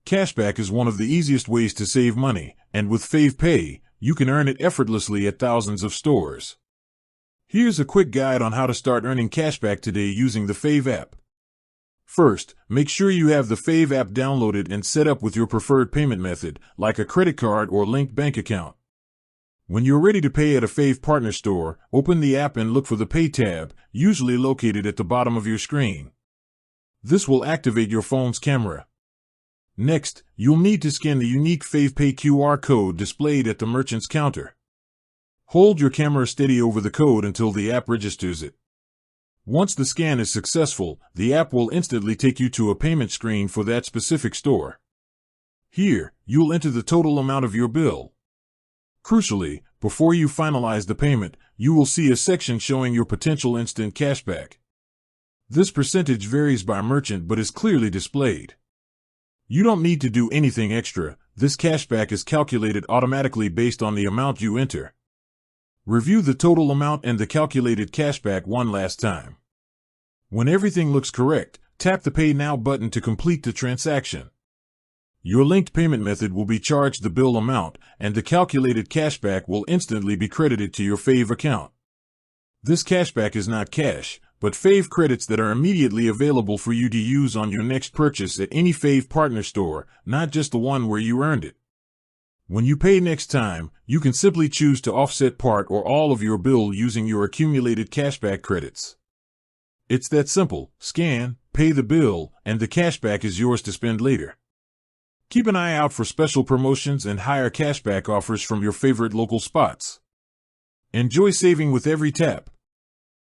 Cashback is one of the easiest ways to save money, and with FavePay, you can earn it effortlessly at thousands of stores. Here's a quick guide on how to start earning cashback today using the Fave app. First, make sure you have the Fave app downloaded and set up with your preferred payment method, like a credit card or linked bank account. When you're ready to pay at a Fave partner store, open the app and look for the Pay tab, usually located at the bottom of your screen. This will activate your phone's camera. Next, you'll need to scan the unique FavePay QR code displayed at the merchant's counter. Hold your camera steady over the code until the app registers it. Once the scan is successful, the app will instantly take you to a payment screen for that specific store. Here, you'll enter the total amount of your bill. Crucially, before you finalize the payment, you will see a section showing your potential instant cashback. This percentage varies by merchant but is clearly displayed. You don't need to do anything extra. This cashback is calculated automatically based on the amount you enter. Review the total amount and the calculated cashback one last time. When everything looks correct, tap the Pay Now button to complete the transaction. Your linked payment method will be charged the bill amount, and the calculated cashback will instantly be credited to your Fave account. This cashback is not cash, but Fave credits that are immediately available for you to use on your next purchase at any Fave partner store, not just the one where you earned it. When you pay next time, you can simply choose to offset part or all of your bill using your accumulated cashback credits. It's that simple. Scan, pay the bill, and the cashback is yours to spend later. Keep an eye out for special promotions and higher cashback offers from your favorite local spots. Enjoy saving with every tap.